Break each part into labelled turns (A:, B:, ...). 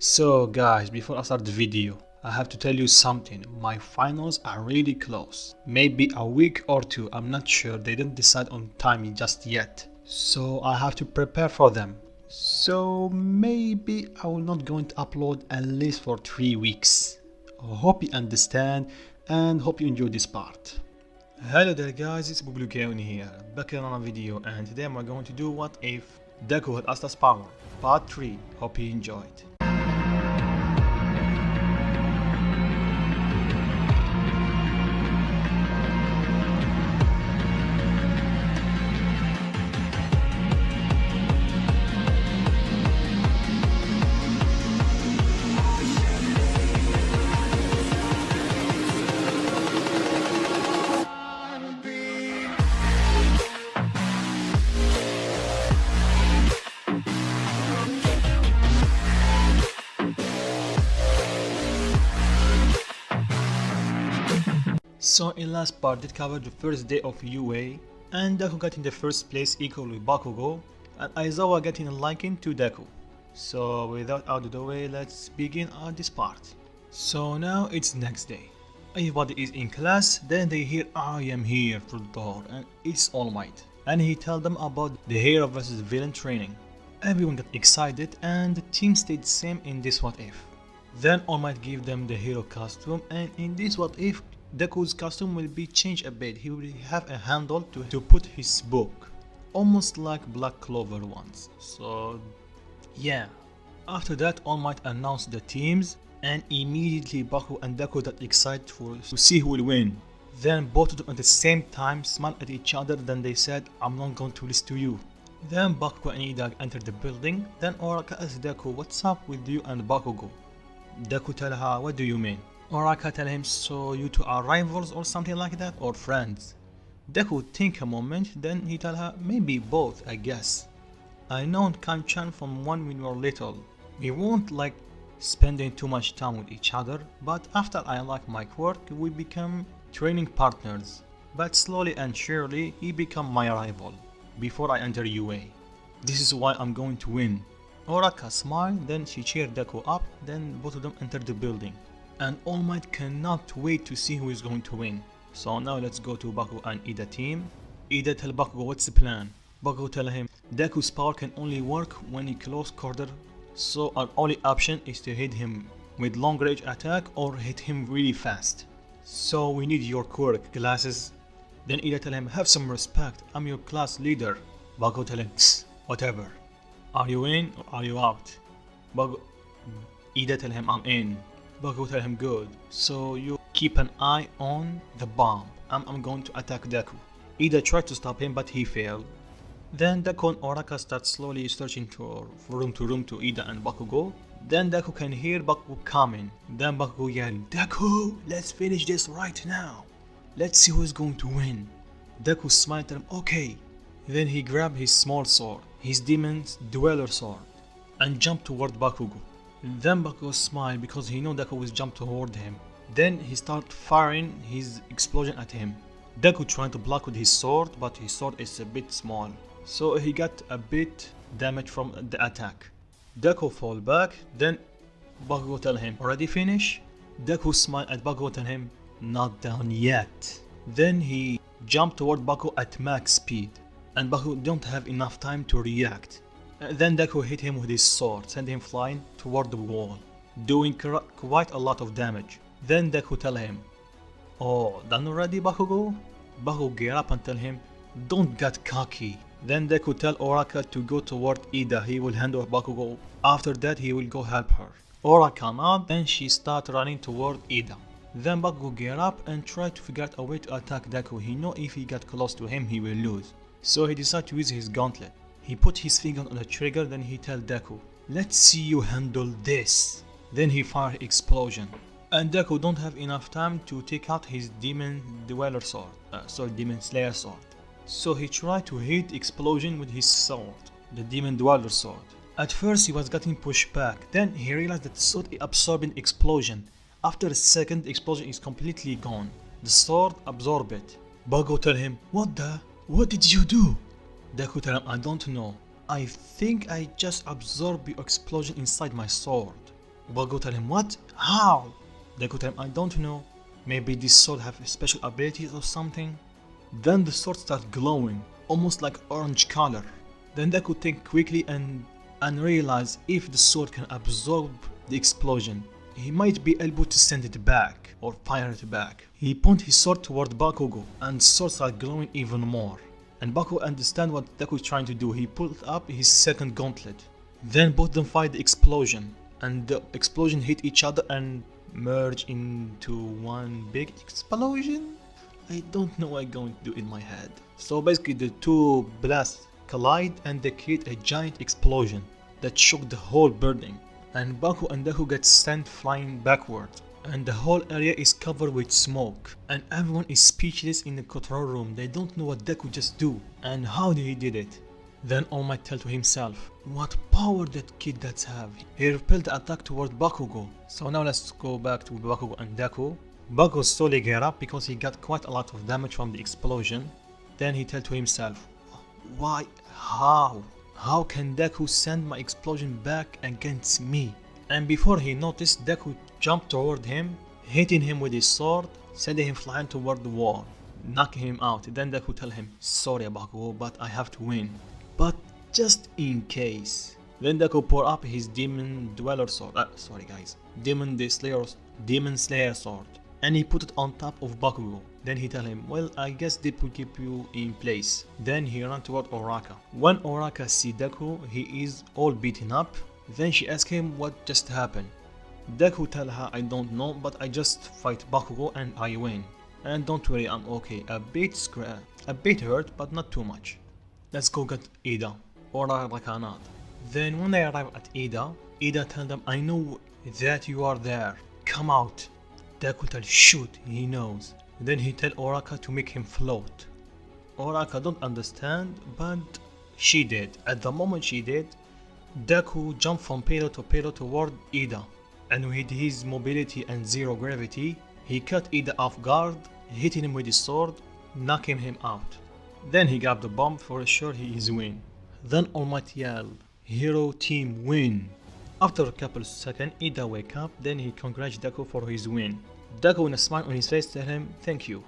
A: So guys, before I start the video, I have to tell you something. My finals are really close. Maybe a week or two, I'm not sure. They didn't decide on timing just yet. So I have to prepare for them. So maybe I will not going to upload at least for 3 weeks. I hope you understand and hope you enjoy this part. Hello there guys, it's Bublukeoni here, back in another video, and today we're going to do what if Deku had Asta's power, part 3. Hope you enjoyed. So in last part it covered the first day of UA, and Deku got in the first place equal with Bakugo, and Aizawa getting a liking to Deku. So without out of the way, let's begin on this part. So now it's next day. Everybody is in class, then they hear I am here through the door, and it's All Might. And he tells them about the hero versus villain training. Everyone got excited and the team stayed the same in this what if. Then All Might gave them the hero costume, and in this what if Deku's costume will be changed a bit. He will have a handle to put his book, almost like Black Clover ones. So yeah. After that, All Might announced the teams, and immediately Baku and Deku got excited to see who will win. Then both of them at the same time smiled at each other, then they said, I'm not going to listen to you. Then Bakugo and Ida entered the building. Then Oraka asked Deku, what's up with you and Bakugo? Deku tell her, what do you mean? Oraka tell him, so you two are rivals or something like that, or friends? Deku think a moment, then he tell her, maybe both, I guess. I know Kanchan from when we were little. We won't like spending too much time with each other, but after I like my work, we become training partners. But slowly and surely, he become my rival, before I enter UA. This is why I'm going to win. Oraka smiled, then she cheered Deku up, then both of them entered the building. And All Might cannot wait to see who is going to win. So now let's go to Bakugo and Ida team. Ida tell Bakugo what's the plan. Bakugo tell him Deku's power can only work when he close quarter, so our only option is to hit him with long range attack or hit him really fast. So we need your quirk, glasses. Then Ida tell him, have some respect, I'm your class leader. Bakugo tell him, whatever. Are you in or are you out? Ida tell him, I'm in. Bakugo tell him, good, so you keep an eye on the bomb. I'm going to attack Deku. Ida tried to stop him, but he failed. Then Deku and Oraka start slowly searching from room to Ida and Bakugo. Then Deku can hear Bakugo coming. Then Bakugo yelled, Deku, let's finish this right now. Let's see who's going to win. Deku smiled at him, okay. Then he grabbed his small sword, his demon's dweller sword, and jumped toward Bakugo. Then Bakugo smiled because he knew Deku will jump toward him. Then he started firing his explosion at him. Deku tried to block with his sword, but his sword is a bit small, so he got a bit damage from the attack. Deku fall back, then Bakugo tell him, already finish? Deku smiled at Bakugo and tell him, not done yet. Then he jumped toward Bakugo at max speed, and Bakugo don't have enough time to react. Then Deku hit him with his sword, sending him flying toward the wall, doing quite a lot of damage. Then Deku tell him, oh, done already Bakugo? Bakugo get up and tell him, don't get cocky. Then Deku tell Oraka to go toward Ida, he will handle Bakugo. After that he will go help her. Oraka nod, then she start running toward Ida. Then Bakugo get up and try to figure out a way to attack Deku. He know if he got close to him he will lose. So he decide to use his gauntlet. He put his finger on the trigger, then he tell Deku, let's see you handle this. Then he fire explosion. And Deku don't have enough time to take out his demon dweller sword, demon slayer sword. So he tried to hit explosion with his sword, the demon dweller sword. At first he was getting pushed back, then he realized that the sword is absorbing explosion. After a second, the explosion is completely gone. The sword absorbed it. Bakugo tell him, what did you do? Deku tell him, I don't know. I think I just absorbed the explosion inside my sword. Bakugo tell him, what? How? Deku tell him, I don't know. Maybe this sword have special abilities or something. Then the sword starts glowing, almost like orange color. Then Deku think quickly and realize if the sword can absorb the explosion, he might be able to send it back or fire it back. He point his sword toward Bakugo and the sword starts glowing even more. And Bakugo understand what Deku is trying to do. He pulled up his second gauntlet. Then both of them fight the explosion, and the explosion hit each other and merge into one big explosion. I don't know what I'm going to do in my head. So basically the two blasts collide and they create a giant explosion that shook the whole building. And Bakugo and Deku get sent flying backward. And the whole area is covered with smoke. And everyone is speechless in the control room. They don't know what Deku just do and how he did it. Then All Might tell to himself, what power that kid does have. He repelled the attack toward Bakugo. So now let's go back to Bakugo and Deku. Bakugo slowly get up because he got quite a lot of damage from the explosion. Then he tell to himself, why, how? How can Deku send my explosion back against me? And before he noticed, Deku jumped toward him, hitting him with his sword, sending him flying toward the wall, knocking him out. Then Deku tell him, sorry Bakugo, but I have to win. But just in case. Then Deku pour up his Demon Dweller sword, Demon Slayer sword, and he put it on top of Bakugo. Then he tell him, well, I guess this will keep you in place. Then he ran toward Oraka. When Oraka see Deku, he is all beaten up. Then she asks him what just happened. Deku tell her, I don't know, but I just fight Bakugo and I win. And don't worry, I'm okay. A bit hurt, but not too much. Let's go get Ida, or Rakanat. Then when they arrive at Ida tell them, I know that you are there. Come out. Deku tell, shoot, he knows. Then he tell Oraka to make him float. Oraka don't understand, but she did. At the moment she did, Deku jumped from pillar to pillar toward Ida. And with his mobility and zero gravity, he cut Ida off guard, hitting him with his sword, knocking him out. Then he grabbed the bomb, for sure he is win. Then All Might yell, hero team win. After a couple of seconds, Ida wake up, then he congratulates Deku for his win. Deku with a smile on his face tell him thank you.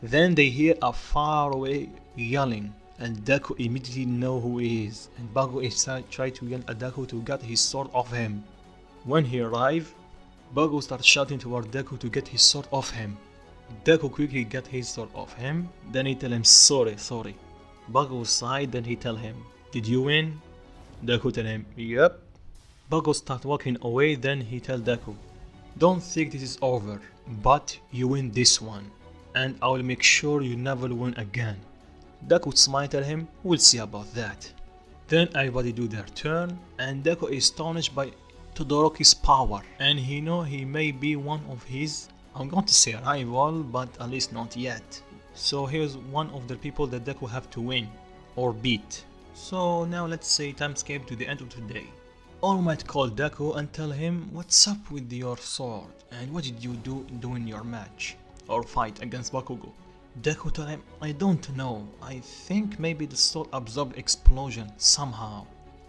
A: Then they hear a far away yelling, and Deku immediately know who he is. And Bakugo is try to yell at Deku to get his sword off him. When he arrive, Bakugo starts shouting toward Deku to get his sword off him. Deku quickly get his sword off him, then he tell him sorry. Bakugo sighed, then he tell him, did you win? Deku tell him, yep. Bakugo start walking away, then he tell Deku, don't think this is over, but you win this one, and I will make sure you never win again. Deku smile tell him, we'll see about that. Then everybody do their turn, and Deku is astonished by Todoroki's power, and he know he may be one of his, I'm going to say rival, but at least not yet. So here's one of the people that Deku have to win, or beat. So now let's say time skip to the end of today. All Might call Deku and tell him what's up with your sword, and what did you do during your match, or fight against Bakugo. Deku tell him, I don't know, I think maybe the sword absorbed explosion somehow.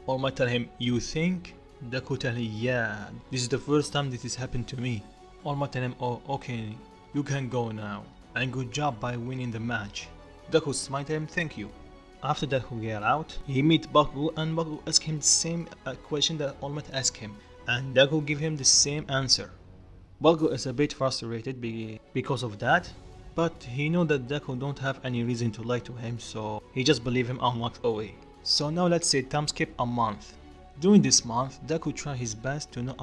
A: All Might tell him, you think? Deku tell him, yeah, this is the first time this has happened to me. All Might tell him, oh okay, you can go now, and good job by winning the match. Deku smile tell him, thank you. After Deku get out, he meet Bakugo and Bakugo ask him the same question that All Might asked him, and Deku give him the same answer. Bakugo is a bit frustrated because of that, but he know that Deku don't have any reason to lie to him, so he just believe him and walked away. So now let's say time skip a month. During this month, Deku tried his best to know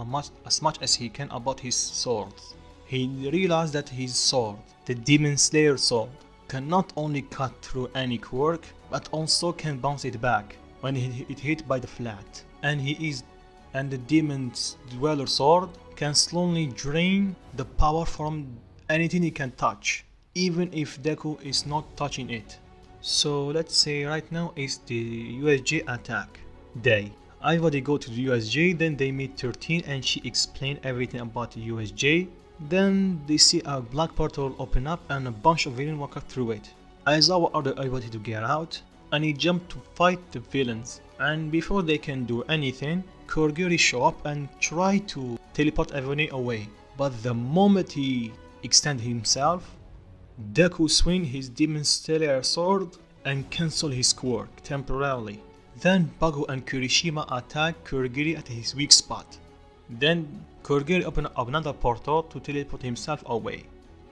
A: as much as he can about his swords. He realized that his sword, the Demon Slayer sword, can not only cut through any quirk, but also can bounce it back when it hit by the flat. And the Demon Dweller sword can slowly drain the power from anything he can touch, even if Deku is not touching it. So let's say right now is the USJ attack day. Everybody go to the USJ, then they meet 13 and she explain everything about the USJ. Then they see a black portal open up and a bunch of villains walk through it. Aizawa ordered everybody to get out and he jumped to fight the villains. And before they can do anything, Kurogiri show up and try to teleport everyone away. But the moment he extend himself, Deku swing his Demon Slayer sword and cancel his quirk temporarily. Then Baku and Kirishima attack Kurogiri at his weak spot. Then Kurogiri open up another portal to teleport himself away.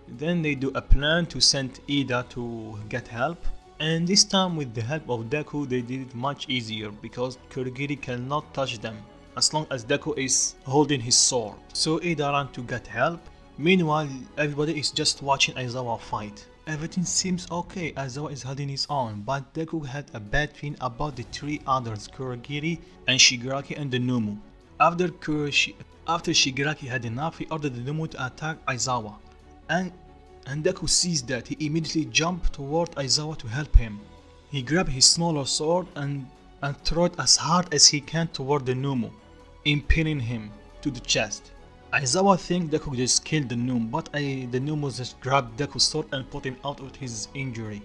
A: Then they do a plan to send Ida to get help. And this time with the help of Deku they did it much easier because Kurogiri cannot touch them as long as Deku is holding his sword. So Ida ran to get help. Meanwhile everybody is just watching Aizawa fight. Everything seems okay, Aizawa is holding his own, but Deku had a bad feeling about the three others, Kurogiri and Shigaraki and the Numu. After Shigaraki had enough, he ordered the Numu to attack Aizawa. And Deku sees that, he immediately jumped toward Aizawa to help him. He grabbed his smaller sword and threw it as hard as he can toward the Numu, impaling him to the chest. Aizawa thinks Deku just killed the Numu, but the Numu just grabbed Deku's sword and put him out of his injury,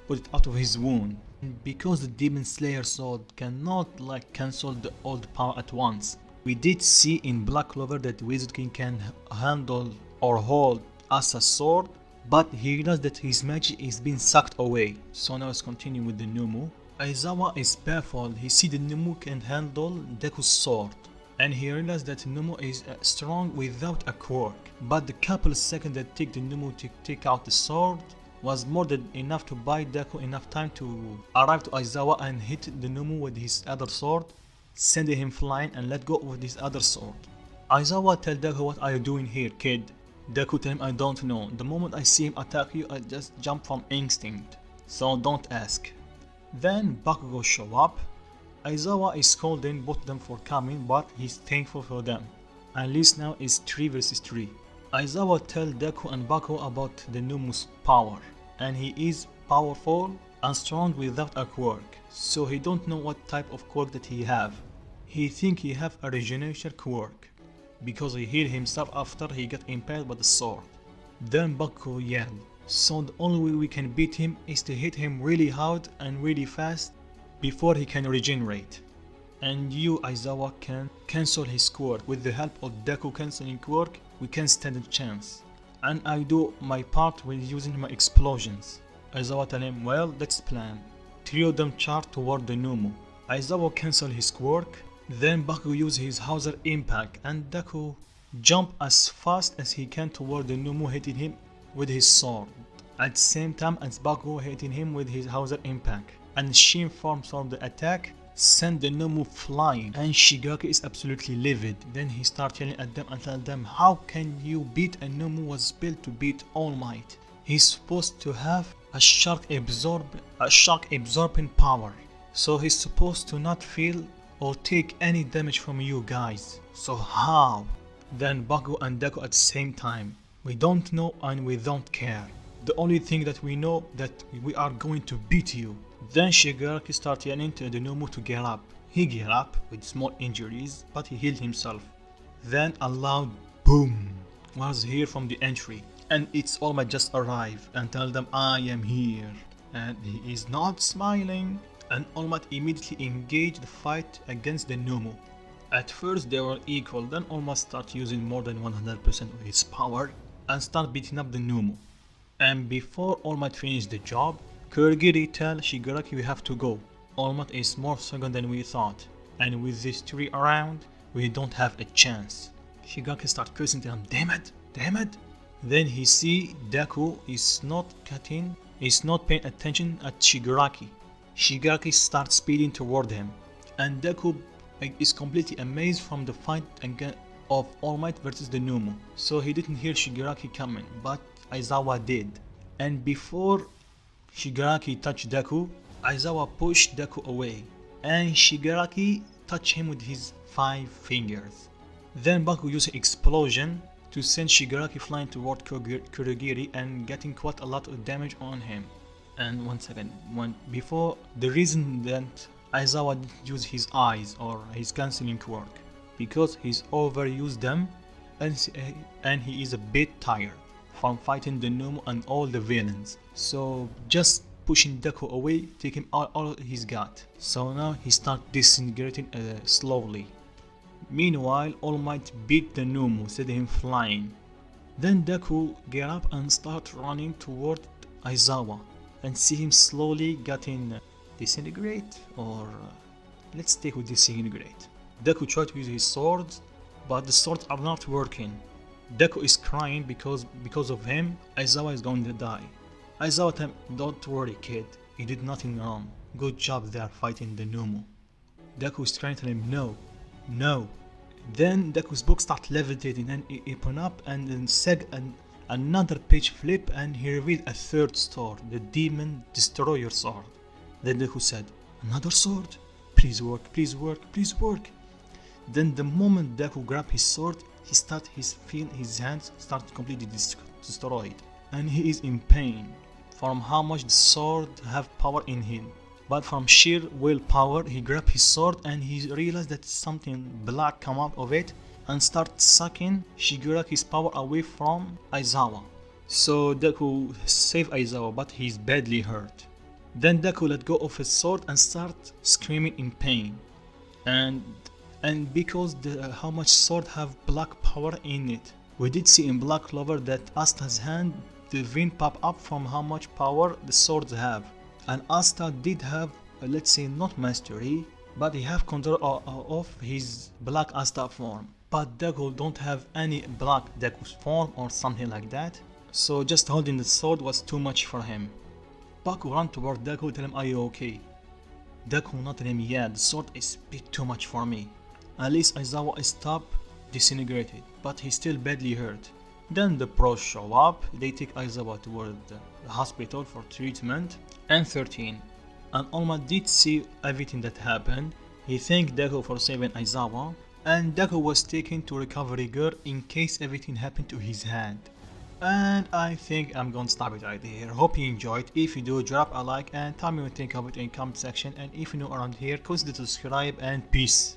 A: put it out of his wound. Because the Demon Slayer sword cannot cancel the old power at once. We did see in Black Clover that Wizard King can handle or hold Asta's sword, but he realized that his magic is being sucked away. So now let's continue with the Numu. Aizawa is baffled. He sees the Numu can handle Deku's sword, and he realized that Numu is strong without a quirk. But the couple of seconds that take the Numu to take out the sword was more than enough to buy Deku enough time to arrive to Aizawa and hit the Numu with his other sword, sending him flying and let go with his other sword. Aizawa tells Deku, "What are you doing here, kid?" Deku tells him, "I don't know. The moment I see him attack you, I just jump from instinct. So don't ask." Then Bakugo show up. Aizawa is scolding both of them for coming, but he's thankful for them. At least now it's 3 versus 3. Aizawa tells Deku and Bakugo about the Numu's power, and he is powerful and strong without a quirk. So he don't know what type of quirk that he have. He think he have a regeneration quirk, because he healed himself after he got impaled by the sword. Then Bakugo yelled, "So the only way we can beat him is to hit him really hard and really fast before he can regenerate. And you, Aizawa, can cancel his quirk. With the help of Deku cancelling quirk, we can stand a chance. And I do my part with using my explosions." Aizawa tell him, "Well, let's plan." 3 of them charge toward the Numu. Aizawa cancel his quirk. Then Bakugo uses his Hauser impact, and Deku jump as fast as he can toward the Numu, hitting him with his sword at the same time as Bakugo hitting him with his Hauser impact. And Shin forms from the attack, send the Numu flying, and Shigaraki is absolutely livid. Then he starts yelling at them and tells them, "How can you beat a Numu was built to beat All Might? He's supposed to have a shock absorbing power, so he's supposed to not feel or take any damage from you guys. So how?" Then Bakugo and Deku at the same time, "We don't know and we don't care. The only thing that we know that we are going to beat you." Then Shigaraki started yelling to the Numu to get up. He get up with small injuries, but he healed himself. Then a loud boom was heard from the entry, and it's All Might just arrived and tell them, "I am here." And he is not smiling. And All Might immediately engaged the fight against the Numu. At first they were equal, then All Might started using more than 100% of his power and start beating up the Numu. And before All Might finished the job, Kurogiri tells Shigaraki, "We have to go. All Might is more strong than we thought, and with these 3 around, we don't have a chance." Shigaraki starts cursing him, "Damn it, damn it." Then he see Deku is not paying attention at Shigaraki. Shigaraki starts speeding toward him, and Deku is completely amazed from the fight of All Might versus the Numu. So he didn't hear Shigaraki coming, but Aizawa did. And before Shigaraki touched Deku, Aizawa pushed Deku away, and Shigaraki touched him with his 5 fingers. Then Baku used explosion to send Shigaraki flying toward Kurogiri and getting quite a lot of damage on him. And before, the reason that Aizawa didn't use his eyes or his cancelling quirk, because he's overused them and he is a bit tired from fighting the Numu and all the villains. So just pushing Deku away, take him all he's got. So now he starts disintegrating slowly. Meanwhile, All Might beat the Numu, set him flying. Then Deku get up and start running toward Aizawa and see him slowly getting disintegrate, or let's take with disintegrate. Deku tried to use his swords, but the swords are not working. Deku is crying because of him, Aizawa is going to die. Aizawa tells him, don't worry kid, you did nothing wrong. Good job there fighting the Numu. Deku is trying to tell him no, no. Then Deku's book starts levitating and it open up and then said another page flip and he revealed a third sword, the Demon Destroyer sword. Then Deku said, another sword? Please work, please work, please work. Then the moment Deku grabbed his sword, his hands start completely destroyed. And he is in pain from how much the sword have power in him. But from sheer willpower, he grabbed his sword and he realized that something black come out of it and start sucking Shigaraki's power away from Aizawa. So Deku saved Aizawa, but he's badly hurt. Then Deku let go of his sword and start screaming in pain. And because how much sword have black power in it. We did see in Black Clover that Asta's hand, the vein pop up from how much power the swords have. And Asta did have, let's say not mastery, but he have control of his black Asta form. But Deku don't have any black Deku's form or something like that. So just holding the sword was too much for him. Baku ran toward Deku, tell him, are you okay? Deku nodded him, yeah, the sword is a bit too much for me. At least Aizawa is disintegrated, but he's still badly hurt. Then the pros show up, they take Aizawa toward the hospital for treatment, and 13. And All Might did see everything that happened. He thanked Deku for saving Aizawa, and Deku was taken to recovery girl in case everything happened to his hand. And I think I'm gonna stop it right here. Hope you enjoyed. If you do, drop a like and tell me what you think of it in comment section, and if you're new around here, consider to subscribe, and peace.